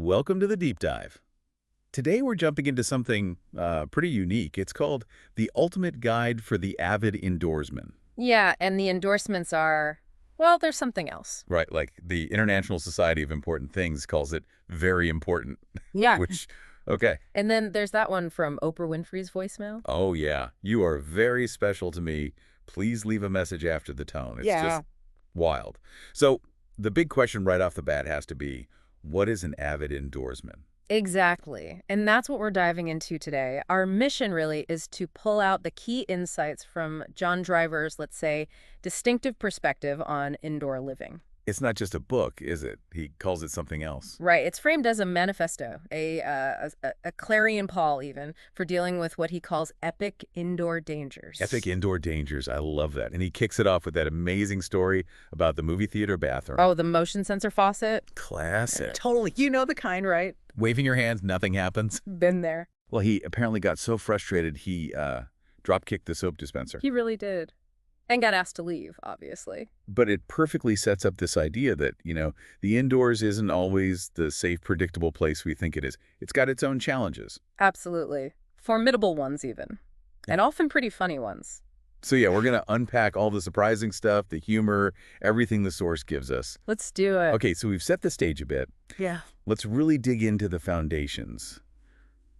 Welcome to the deep dive. Today we're jumping into something pretty unique. It's called The Ultimate Guide for the Avid Indoorsman. Yeah, and the endorsements are, well, there's something else. Right, like the International Society of Important Things calls it very important, Yeah. which, okay. And then there's that one from Oprah Winfrey's voicemail. Oh, yeah. You are very special to me. Please leave a message after the tone. It's just wild. So the big question right off the bat has to be, what is an avid indoorsman? Exactly. And that's what we're diving into today. Our mission really is to pull out the key insights from John Driver's, let's say, distinctive perspective on indoor living. It's not just a book, is it? He calls it something else. Right. It's framed as a manifesto, a clarion call even, for dealing with what he calls epic indoor dangers. Epic indoor dangers. I love that. And he kicks it off with that amazing story about the movie theater bathroom. Oh, the motion sensor faucet? Classic. Totally. You know the kind, right? Waving your hands, nothing happens. Been there. Well, he apparently got so frustrated he drop-kicked the soap dispenser. He really did. And got asked to leave, obviously. But it perfectly sets up this idea that, the indoors isn't always the safe, predictable place we think it is. It's got its own challenges. Absolutely. Formidable ones, even. And often pretty funny ones. So yeah, we're going to unpack all the surprising stuff, the humor, everything the source gives us. Let's do it. Okay, so we've set the stage a bit. Yeah. Let's really dig into the foundations.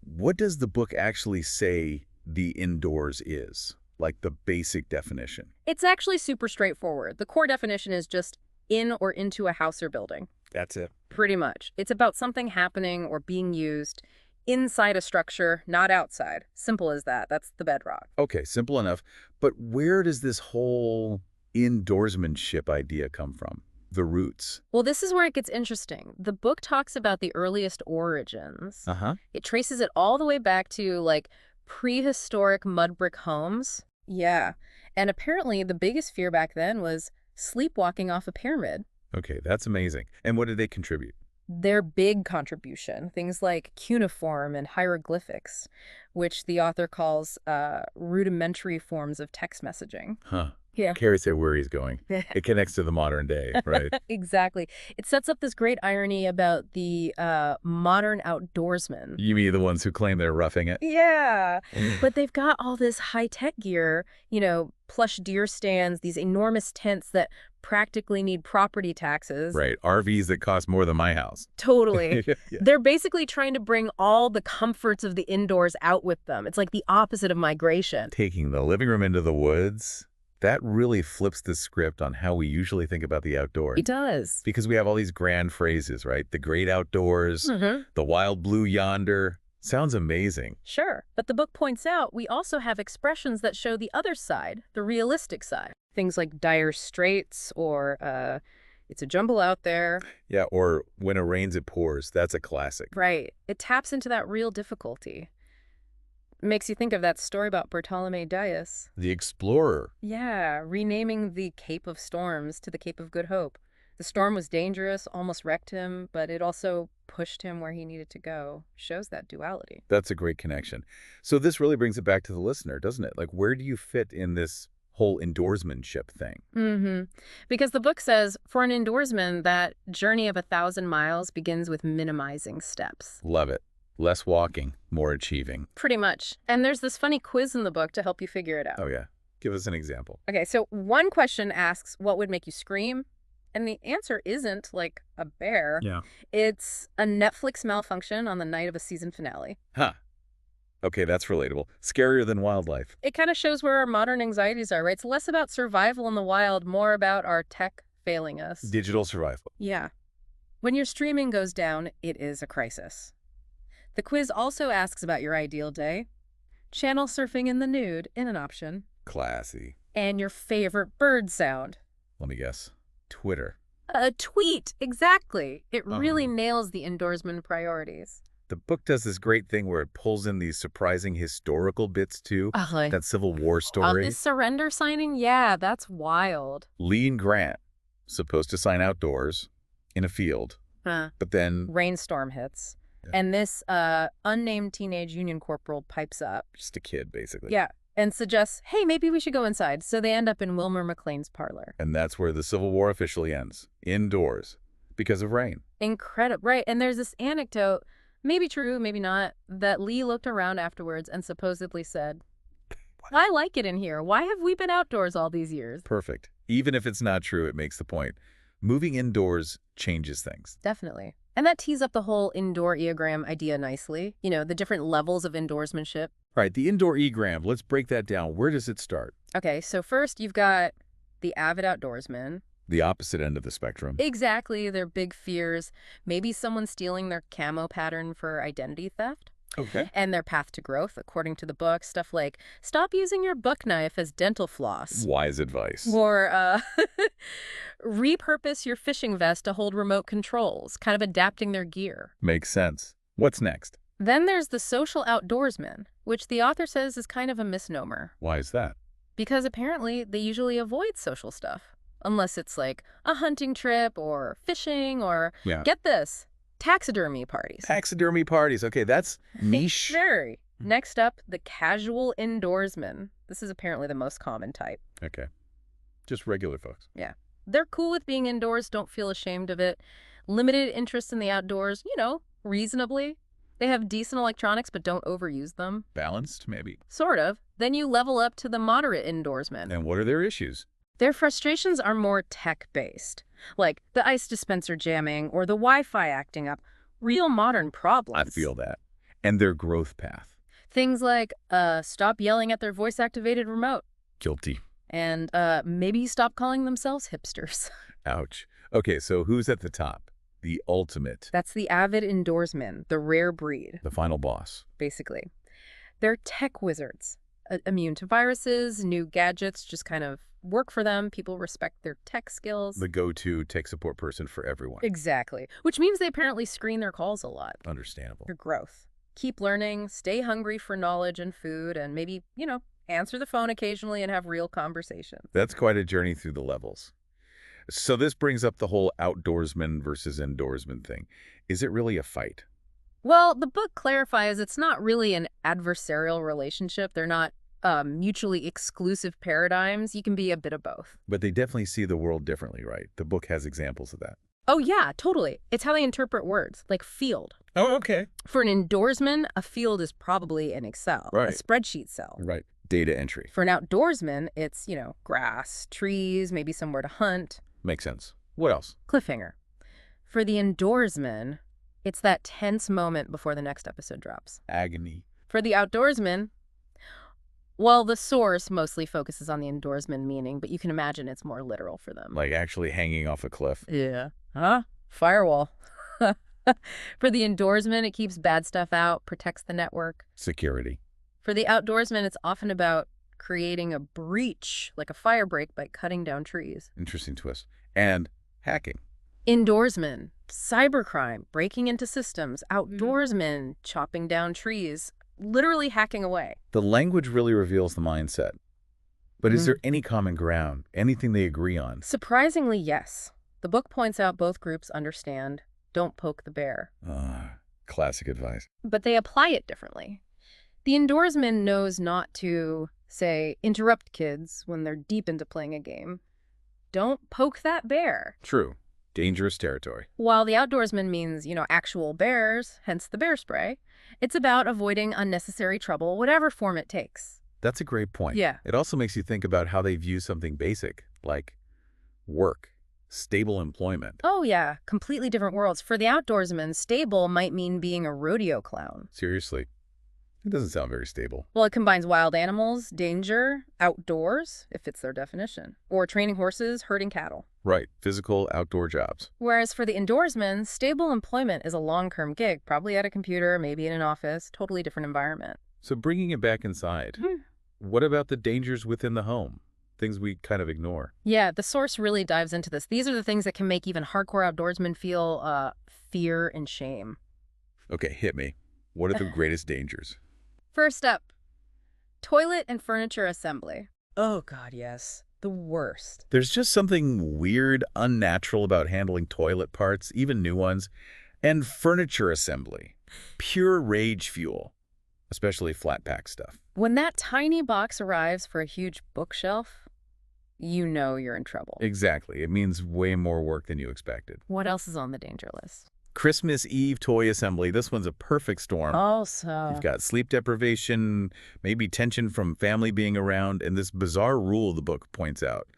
What does the book actually say the indoors is? Like the basic definition. It's actually super straightforward. The core definition is just in or into a house or building. That's it. Pretty much. It's about something happening or being used inside a structure, not outside. Simple as that. That's the bedrock. Okay, simple enough. But where does this whole indoorsmanship idea come from? The roots. Well, this is where it gets interesting. The book talks about the earliest origins. It traces it all the way back to, like, prehistoric mud brick homes. Yeah. And apparently the biggest fear back then was sleepwalking off a pyramid. Okay, that's amazing. And what did they contribute? Their big contribution, things like cuneiform and hieroglyphics, which the author calls rudimentary forms of text messaging. Huh. Yeah. Carries there where he's going. It connects to the modern day, right? Exactly. It sets up this great irony about the modern outdoorsman. You mean the ones who claim they're roughing it? Yeah. But they've got all this high-tech gear, plush deer stands, these enormous tents that practically need property taxes. Right. RVs that cost more than my house. Totally. Yeah. They're basically trying to bring all the comforts of the indoors out with them. It's like the opposite of migration. Taking the living room into the woods. That really flips the script on how we usually think about the outdoors. It does. Because we have all these grand phrases, right? The great outdoors, the wild blue yonder. Sounds amazing. Sure. But the book points out we also have expressions that show the other side, the realistic side. Things like dire straits or it's a jumble out there. Yeah, or when it rains, it pours. That's a classic. Right. It taps into that real difficulty. Makes you think of that story about Bartolome Dias. The explorer. Yeah, renaming the Cape of Storms to the Cape of Good Hope. The storm was dangerous, almost wrecked him, but it also pushed him where he needed to go. Shows that duality. That's a great connection. So this really brings it back to the listener, doesn't it? Like, where do you fit in this whole indoorsmanship thing? Because the book says, for an indoorsman, that journey of 1,000 miles begins with minimizing steps. Love it. Less walking, more achieving. Pretty much. And there's this funny quiz in the book to help you figure it out. Oh, yeah. Give us an example. Okay, so one question asks, what would make you scream? And the answer isn't like a bear. Yeah. It's a Netflix malfunction on the night of a season finale. Huh. Okay, that's relatable. Scarier than wildlife. It kind of shows where our modern anxieties are, right? It's less about survival in the wild, more about our tech failing us. Digital survival. Yeah. When your streaming goes down, it is a crisis. The quiz also asks about your ideal day. Channel surfing in the nude in an option. Classy. And your favorite bird sound. Let me guess. Twitter. A tweet, exactly. It really nails the indoorsman priorities. The book does this great thing where it pulls in these surprising historical bits, too. That Civil War story. This surrender signing? Yeah, that's wild. Lee and Grant, supposed to sign outdoors in a field. But then... Rainstorm hits. Yeah. And this unnamed teenage Union corporal pipes up. Just a kid, basically. Yeah. And suggests, hey, maybe we should go inside. So they end up in Wilmer McLean's parlor. And that's where the Civil War officially ends. Indoors. Because of rain. Incredible. Right. And there's this anecdote, maybe true, maybe not, that Lee looked around afterwards and supposedly said, I like it in here. Why have we been outdoors all these years? Perfect. Even if it's not true, it makes the point. Moving indoors changes things. Definitely. And that tees up the whole indoor eogram idea nicely. You know, the different levels of indoorsmanship. All right, the indoor egram, let's break that down. Where does it start? Okay, so first you've got the avid outdoorsman. The opposite end of the spectrum. Exactly, their big fears. Maybe someone stealing their camo pattern for identity theft. Okay. And their path to growth, according to the book, stuff like, stop using your buck knife as dental floss. Wise advice. Or repurpose your fishing vest to hold remote controls, kind of adapting their gear. Makes sense. What's next? Then there's the social outdoorsman, which the author says is kind of a misnomer. Why is that? Because apparently they usually avoid social stuff, unless it's like a hunting trip or fishing or, get this, taxidermy parties. Taxidermy parties. Okay, that's niche. Very. Next up, the casual indoorsman. This is apparently the most common type. Okay. Just regular folks. Yeah. They're cool with being indoors, don't feel ashamed of it. Limited interest in the outdoors, you know, reasonably. They have decent electronics, but don't overuse them. Balanced, maybe. Sort of. Then you level up to the moderate indoorsman. And what are their issues? Their frustrations are more tech-based, like the ice dispenser jamming or the Wi-Fi acting up. Real modern problems. I feel that. And their growth path. Things like, stop yelling at their voice-activated remote. Guilty. And maybe stop calling themselves hipsters. Ouch. Okay, so who's at the top? The ultimate. That's the avid indoorsman, the rare breed. The final boss. Basically. They're tech wizards, immune to viruses, new gadgets just kind of work for them. People respect their tech skills. The go-to tech support person for everyone. Exactly. Which means they apparently screen their calls a lot. Understandable. For growth. Keep learning, stay hungry for knowledge and food, and maybe, you know, answer the phone occasionally and have real conversations. That's quite a journey through the levels. So this brings up the whole outdoorsman versus indoorsman thing. Is it really a fight? Well, the book clarifies it's not really an adversarial relationship. They're not mutually exclusive paradigms. You can be a bit of both. But they definitely see the world differently, right? The book has examples of that. Oh, yeah, totally. It's how they interpret words, like field. Oh, okay. For an indoorsman, a field is probably an Excel, a spreadsheet cell. Right. Data entry. For an outdoorsman, it's, you know, grass, trees, maybe somewhere to hunt. Makes sense. What else? Cliffhanger. For the indoorsman, it's that tense moment before the next episode drops. Agony. For the outdoorsman, well, the source mostly focuses on the indoorsman meaning, but you can imagine it's more literal for them. Like actually hanging off a cliff. Yeah. Huh? Firewall. For the indoorsman, it keeps bad stuff out, protects the network. Security. For the outdoorsman, it's often about creating a breach, like a fire break, by cutting down trees. Interesting twist. And hacking. Indoorsman, cybercrime, breaking into systems. Outdoorsman, chopping down trees, literally hacking away. The language really reveals the mindset. But is there any common ground? Anything they agree on? Surprisingly, yes. The book points out both groups understand, don't poke the bear. Classic advice. But they apply it differently. The indoorsman knows not to, say, interrupt kids when they're deep into playing a game. Don't poke that bear. True. Dangerous territory. While the outdoorsman means, you know, actual bears, hence the bear spray, it's about avoiding unnecessary trouble, whatever form it takes. That's a great point. Yeah. It also makes you think about how they view something basic, like work, stable employment. Oh, yeah. Completely different worlds. For the outdoorsman, stable might mean being a rodeo clown. Seriously. It doesn't sound very stable. Well, it combines wild animals, danger, outdoors, if it's their definition, or training horses, herding cattle. Right. Physical outdoor jobs. Whereas for the indoorsman, stable employment is a long-term gig, probably at a computer, maybe in an office, totally different environment. So bringing it back inside, what about the dangers within the home? Things we kind of ignore. Yeah, the source really dives into this. These are the things that can make even hardcore outdoorsmen feel fear and shame. Okay, hit me. What are the greatest dangers? First up, toilet and furniture assembly. Oh, God, yes. The worst. There's just something weird, unnatural about handling toilet parts, even new ones, and furniture assembly. Pure rage fuel, especially flat pack stuff. When that tiny box arrives for a huge bookshelf, you know you're in trouble. Exactly. It means way more work than you expected. What else is on the danger list? Christmas Eve toy assembly. This one's a perfect storm. Also, You've got sleep deprivation, maybe tension from family being around, and this bizarre rule the book points out.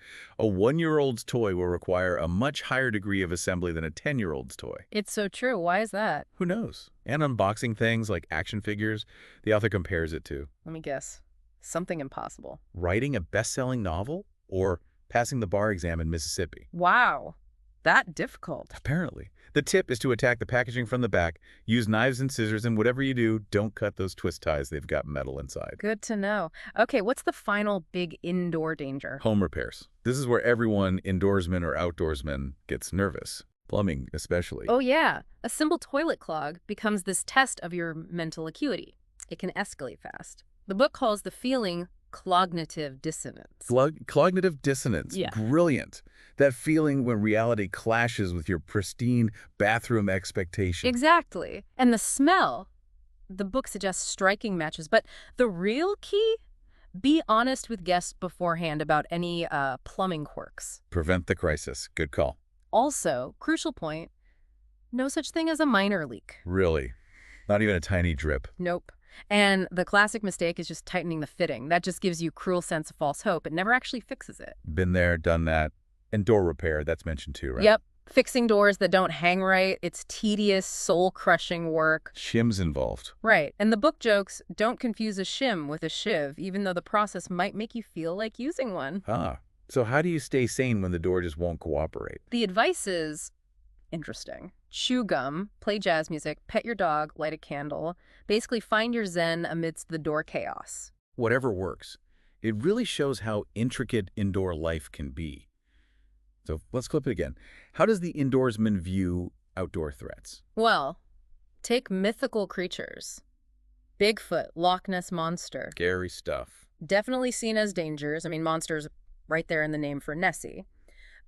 A 1-year-old's toy will require a much higher degree of assembly than a 10-year-old's toy. it's so true. Why is that? Who knows? And unboxing things like action figures, the author compares it to Let me guess. Something impossible. writing a best-selling novel or passing the bar exam in Mississippi. Wow. That difficult. Apparently. The tip is to attack the packaging from the back, use knives and scissors, and whatever you do, don't cut those twist ties. They've got metal inside. Good to know. Okay, what's the final big indoor danger? Home repairs. This is where everyone, indoorsman or outdoorsman, gets nervous. Plumbing, especially. Oh yeah, a simple toilet clog becomes this test of your mental acuity. It can escalate fast. The book calls the feeling cognitive dissonance. Cognitive dissonance. Yeah. Brilliant. That feeling when reality clashes with your pristine bathroom expectation. Exactly. And the smell, the book suggests striking matches, but the real key? Be honest with guests beforehand about any plumbing quirks. Prevent the crisis. Good call. Also, crucial point, no such thing as a minor leak. Really. Not even a tiny drip. Nope. And the classic mistake is just tightening the fitting. That just gives you a cruel sense of false hope. It never actually fixes it. Been there, done that. And door repair, that's mentioned too, right? Yep. Fixing doors that don't hang right. It's tedious, soul-crushing work. Shims involved. Right. And the book jokes, don't confuse a shim with a shiv, even though the process might make you feel like using one. Ah. So how do you stay sane when the door just won't cooperate? The advice is interesting. Chew gum, play jazz music, pet your dog, light a candle. Basically find your zen amidst the door chaos. Whatever works. It really shows how intricate indoor life can be. So let's clip it again. How does the indoorsman view outdoor threats? Well, take mythical creatures. Bigfoot, Loch Ness Monster. Scary stuff. Definitely seen as dangers. I mean, monsters right there in the name for Nessie.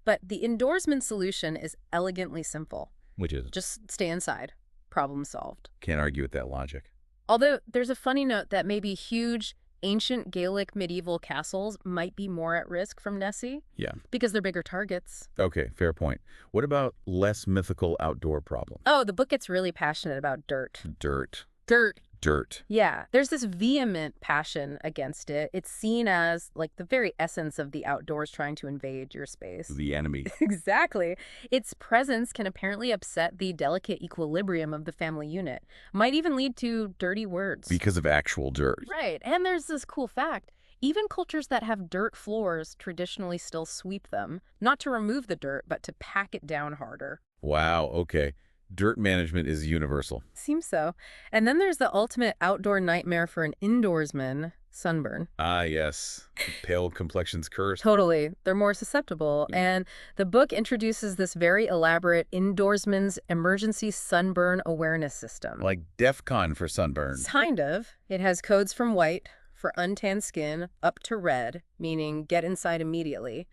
But the indoorsman solution is elegantly simple. Which is? Just stay inside. Problem solved. Can't argue with that logic. Although there's a funny note that maybe huge, ancient Gaelic medieval castles might be more at risk from Nessie. Yeah. Because they're bigger targets. Okay, fair point. What about less mythical outdoor problems? Oh, the book gets really passionate about dirt. Dirt. Dirt. Dirt. Yeah, there's this vehement passion against it. It's seen as like the very essence of the outdoors trying to invade your space. The enemy. Exactly. Its presence can apparently upset the delicate equilibrium of the family unit. Might even lead to dirty words. Because of actual dirt. Right. And there's this cool fact. Even cultures that have dirt floors traditionally still sweep them, not to remove the dirt, but to pack it down harder. Wow, okay. Dirt management is universal. Seems so. And then there's the ultimate outdoor nightmare for an indoorsman, sunburn. Ah, yes. Pale complexion's cursed. Totally. They're more susceptible. And the book introduces this very elaborate indoorsman's emergency sunburn awareness system. Like DEF CON for sunburn. Kind of. It has codes from white for untanned skin up to red, meaning get inside immediately.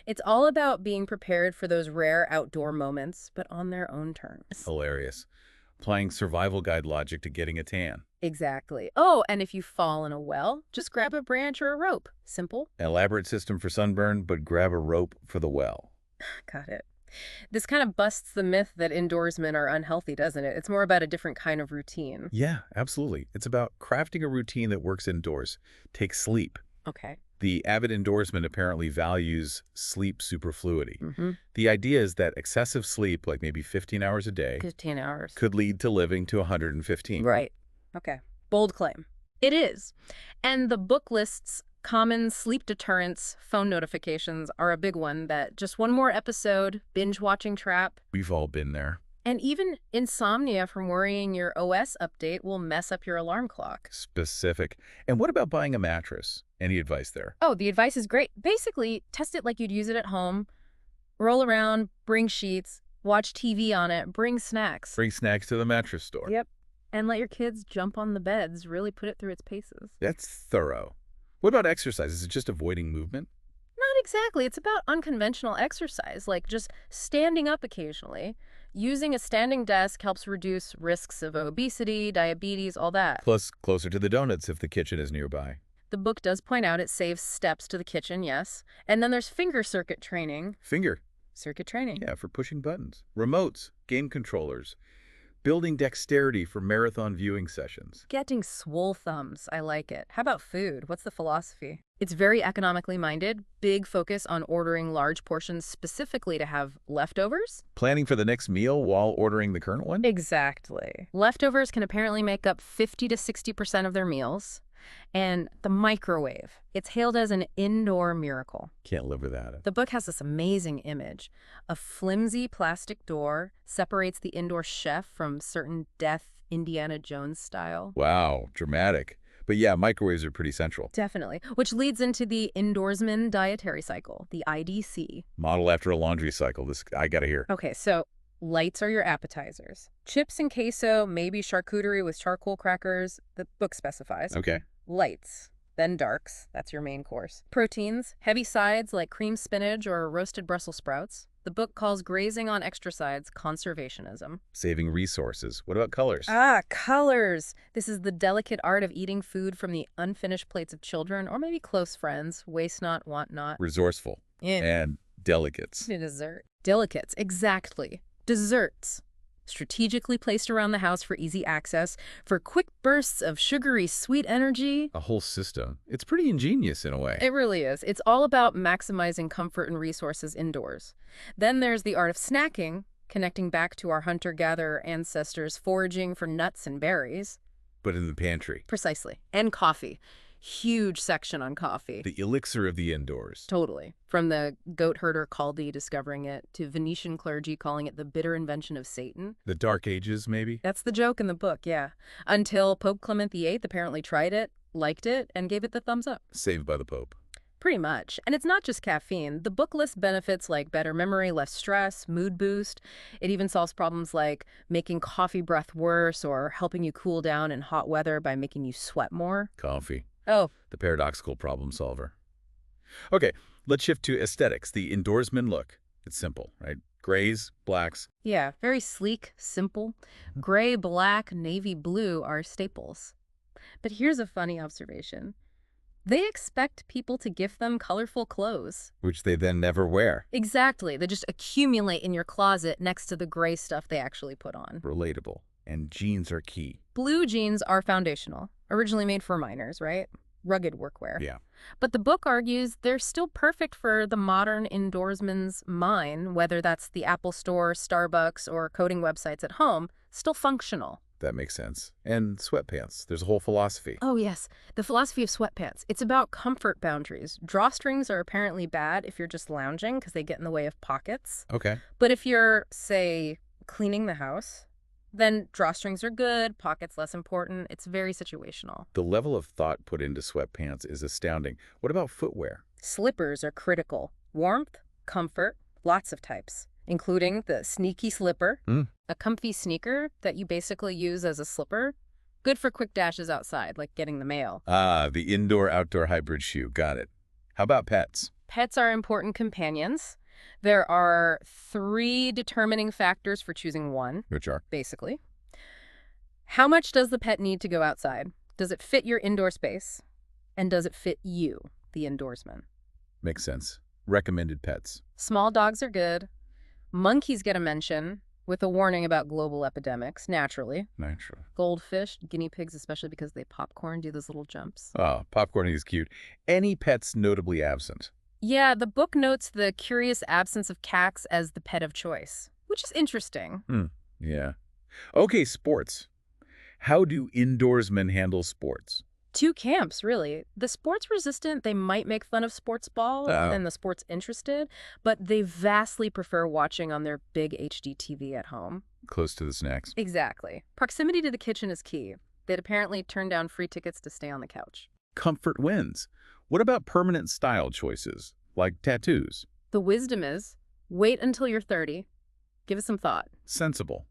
It's all about being prepared for those rare outdoor moments, but on their own terms. Hilarious. Applying survival guide logic to getting a tan. Exactly. Oh, and if you fall in a well, just grab a branch or a rope. Simple. Elaborate system for sunburn, but grab a rope for the well. Got it. This kind of busts the myth that indoorsmen are unhealthy, doesn't it? It's more about a different kind of routine. Yeah, absolutely. It's about crafting a routine that works indoors. Take sleep. Okay. The Avid Indoorsman apparently values sleep superfluity. Mm-hmm. The idea is that excessive sleep, like maybe 15 hours a day, 15 hours. could lead to living to 115. Right. Okay. Bold claim. It is. And the book lists common sleep deterrents. Phone notifications are a big one. That just one more episode, binge watching trap. We've all been there. And even insomnia from worrying your OS update will mess up your alarm clock. Specific. And what about buying a mattress? Any advice there? Oh, the advice is great. Basically, test it like you'd use it at home. Roll around, bring sheets, watch TV on it, bring snacks. Bring snacks to the mattress store. Yep. And let your kids jump on the beds, really put it through its paces. That's thorough. What about exercise? Is it just avoiding movement? Not exactly. It's about unconventional exercise, like just standing up occasionally. Using a standing desk helps reduce risks of obesity, diabetes, all that. Plus, closer to the donuts if the kitchen is nearby. The book does point out it saves steps to the kitchen, yes. And then there's finger circuit training. Finger? Circuit training. Yeah, for pushing buttons. Remotes, game controllers, building dexterity for marathon viewing sessions. Getting swole thumbs. I like it. How about food? What's the philosophy? It's very economically minded, big focus on ordering large portions specifically to have leftovers. Planning for the next meal while ordering the current one? Exactly. Leftovers can apparently make up 50 to 60% of their meals. And the microwave. It's hailed as an indoor miracle. Can't live without it. The book has this amazing image. A flimsy plastic door separates the indoor chef from certain death Indiana Jones style. Wow, dramatic. But yeah, microwaves are pretty central. Definitely. Which leads into the Indoorsman dietary cycle, the IDC. Model after a laundry cycle. This I gotta hear. Okay, so lights are your appetizers. Chips and queso, maybe charcuterie with charcoal crackers, the book specifies. Okay. Lights, then darks, that's your main course. Proteins, heavy sides like cream spinach or roasted Brussels sprouts. The book calls grazing on extra sides conservationism. Saving resources. What about colors? Colors. This is the delicate art of eating food from the unfinished plates of children or maybe close friends. Waste not, want not. Resourceful. And delicates. Dessert. Delicates, exactly. Desserts. Strategically placed around the house for easy access, for quick bursts of sugary, sweet energy. A whole system. It's pretty ingenious in a way. It really is. It's all about maximizing comfort and resources indoors. Then there's the art of snacking, connecting back to our hunter-gatherer ancestors foraging for nuts and berries. But in the pantry. Precisely. And coffee. Huge section on coffee. The elixir of the indoors. Totally. From the goat herder Caldi discovering it to Venetian clergy calling it the bitter invention of Satan. The Dark Ages, maybe? That's the joke in the book, yeah. Until Pope Clement VIII apparently tried it, liked it, and gave it the thumbs up. Saved by the Pope. Pretty much. And it's not just caffeine. The book lists benefits like better memory, less stress, mood boost. It even solves problems like making coffee breath worse or helping you cool down in hot weather by making you sweat more. Coffee. Oh. The paradoxical problem solver. Okay, let's shift to aesthetics, the Indoorsman look. It's simple, right? Grays, blacks. Yeah, very sleek, simple. Gray, black, navy blue are staples. But here's a funny observation. They expect people to gift them colorful clothes. Which they then never wear. Exactly. They just accumulate in your closet next to the gray stuff they actually put on. Relatable. And jeans are key. Blue jeans are foundational. Originally made for miners, right? Rugged workwear. Yeah. But the book argues they're still perfect for the modern indoorsman's mind, whether that's the Apple Store, Starbucks, or coding websites at home, still functional. That makes sense. And sweatpants. There's a whole philosophy. Oh, yes. The philosophy of sweatpants. It's about comfort boundaries. Drawstrings are apparently bad if you're just lounging because they get in the way of pockets. Okay. But if you're, say, cleaning the house, then drawstrings are good, pockets less important. It's very situational. The level of thought put into sweatpants is astounding. What about footwear? Slippers are critical. Warmth, comfort, lots of types, including the sneaky slipper, a comfy sneaker that you basically use as a slipper. Good for quick dashes outside, like getting the mail. Ah, the indoor-outdoor hybrid shoe. Got it. How about pets? Pets are important companions. There are 3 determining factors for choosing one. Which are? Basically. How much does the pet need to go outside? Does it fit your indoor space? And does it fit you, the indoorsman? Makes sense. Recommended pets. Small dogs are good. Monkeys get a mention, with a warning about global epidemics, naturally. Naturally. Goldfish, guinea pigs, especially because they popcorn, do those little jumps. Oh, popcorning is cute. Any pets notably absent? Yeah, the book notes the curious absence of cats as the pet of choice, which is interesting. Yeah. Okay, sports. How do indoorsmen handle sports? 2 camps, really. The sports resistant, they might make fun of sports ball and the sports interested, but they vastly prefer watching on their big HD TV at home. Close to the snacks. Exactly. Proximity to the kitchen is key. They'd apparently turn down free tickets to stay on the couch. Comfort wins. What about permanent style choices, like tattoos? The wisdom is, wait until you're 30. Give it some thought. Sensible.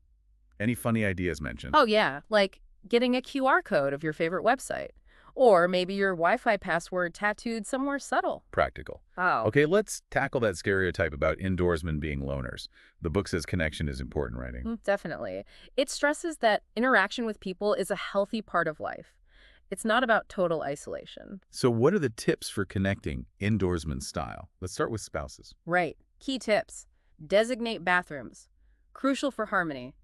Any funny ideas mentioned? Oh, yeah, like getting a QR code of your favorite website. Or maybe your Wi-Fi password tattooed somewhere subtle. Practical. Oh. Okay, let's tackle that stereotype about indoorsmen being loners. The book says connection is important writing. Definitely. It stresses that interaction with people is a healthy part of life. It's not about total isolation. So what are the tips for connecting indoorsman style? Let's start with spouses. Right. Key tips. Designate bathrooms. Crucial for harmony.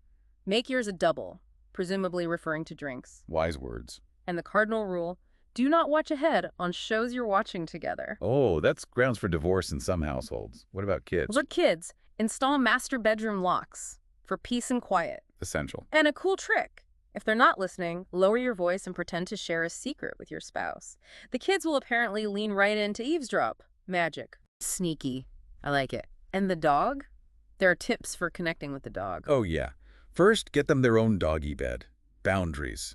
Make yours a double, presumably referring to drinks. Wise words. And the cardinal rule, do not watch ahead on shows you're watching together. Oh, that's grounds for divorce in some households. What about kids? For kids, install master bedroom locks for peace and quiet. Essential. And a cool trick. If they're not listening, lower your voice and pretend to share a secret with your spouse. The kids will apparently lean right in to eavesdrop. Magic. Sneaky. I like it. And the dog? There are tips for connecting with the dog. Oh, yeah. First, get them their own doggy bed. Boundaries.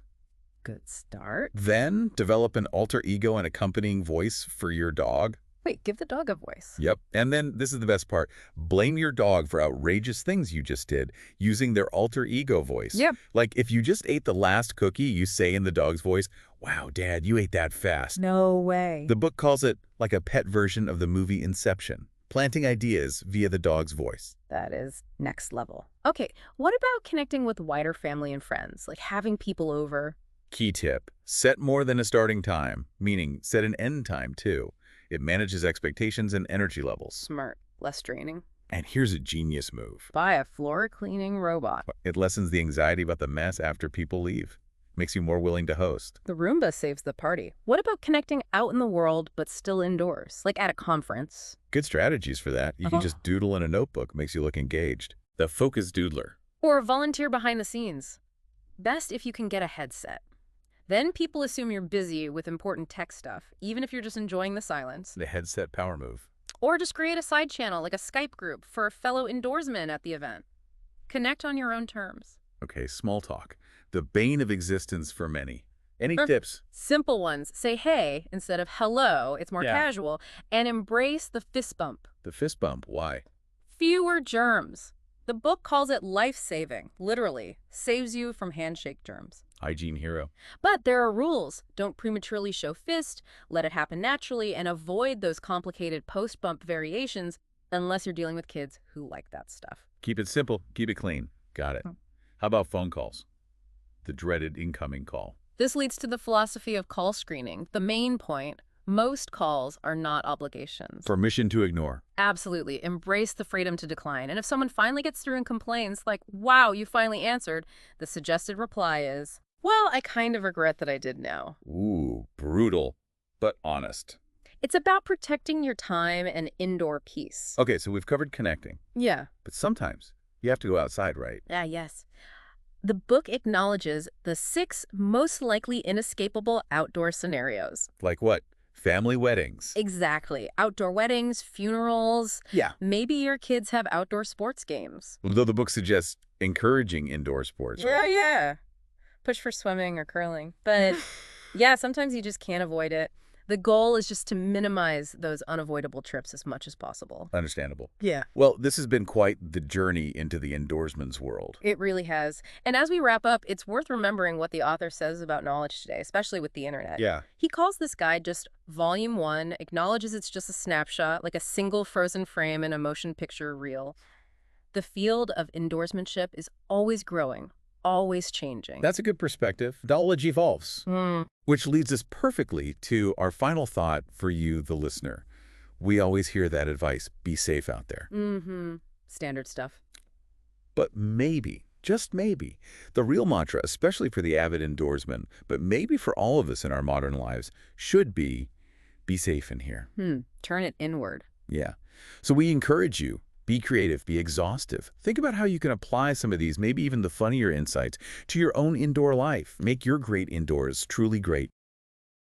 Good start. Then, develop an alter ego and accompanying voice for your dog. Wait, give the dog a voice. Yep. And then, this is the best part, blame your dog for outrageous things you just did using their alter ego voice. Yep. Like, if you just ate the last cookie, you say in the dog's voice, "Wow, Dad, you ate that fast." No way. The book calls it like a pet version of the movie Inception, planting ideas via the dog's voice. That is next level. Okay, what about connecting with wider family and friends, like having people over? Key tip, set more than a starting time, meaning set an end time too. It manages expectations and energy levels. Smart. Less draining. And here's a genius move. Buy a floor cleaning robot. It lessens the anxiety about the mess after people leave. Makes you more willing to host. The Roomba saves the party. What about connecting out in the world but still indoors, like at a conference? Good strategies for that. You can just doodle in a notebook. Makes you look engaged. The focus doodler. Or volunteer behind the scenes. Best if you can get a headset. Then people assume you're busy with important tech stuff, even if you're just enjoying the silence. The headset power move. Or just create a side channel, like a Skype group, for fellow indoorsmen at the event. Connect on your own terms. Okay, small talk. The bane of existence for many. Any tips? Simple ones. Say hey instead of hello. It's more casual. And embrace the fist bump. The fist bump. Why? Fewer germs. The book calls it life-saving. Literally. Saves you from handshake germs. Hygiene hero. But there are rules. Don't prematurely show fist, let it happen naturally, and avoid those complicated post-bump variations unless you're dealing with kids who like that stuff. Keep it simple. Keep it clean. Got it. How about phone calls? The dreaded incoming call. This leads to the philosophy of call screening. The main point, most calls are not obligations. Permission to ignore. Absolutely. Embrace the freedom to decline. And if someone finally gets through and complains, like, wow, you finally answered, the suggested reply is, well, I kind of regret that I did now. Ooh, brutal, but honest. It's about protecting your time and indoor peace. Okay, so we've covered connecting. Yeah. But sometimes you have to go outside, right? Yes. The book acknowledges the 6 most likely inescapable outdoor scenarios. Like what? Family weddings. Exactly. Outdoor weddings, funerals. Yeah. Maybe your kids have outdoor sports games. Though the book suggests encouraging indoor sports. Yeah. Push for swimming or curling. But yeah, sometimes you just can't avoid it. The goal is just to minimize those unavoidable trips as much as possible. Understandable. Yeah. Well, this has been quite the journey into the indoorsman's world. It really has. And as we wrap up, it's worth remembering what the author says about knowledge today, especially with the internet. Yeah. He calls this guide just Volume 1, acknowledges it's just a snapshot, like a single frozen frame in a motion picture reel. The field of indoorsmanship is always growing, always changing. That's a good perspective. Knowledge evolves. Which leads us perfectly to our final thought for you, the listener. We always hear that advice, be safe out there. Standard stuff. But maybe, just maybe, the real mantra, especially for the avid indoorsman, but maybe for all of us in our modern lives, should be safe in here. Turn it inward. Yeah. So we encourage you, be creative, be exhaustive. Think about how you can apply some of these, maybe even the funnier insights, to your own indoor life. Make your great indoors truly great.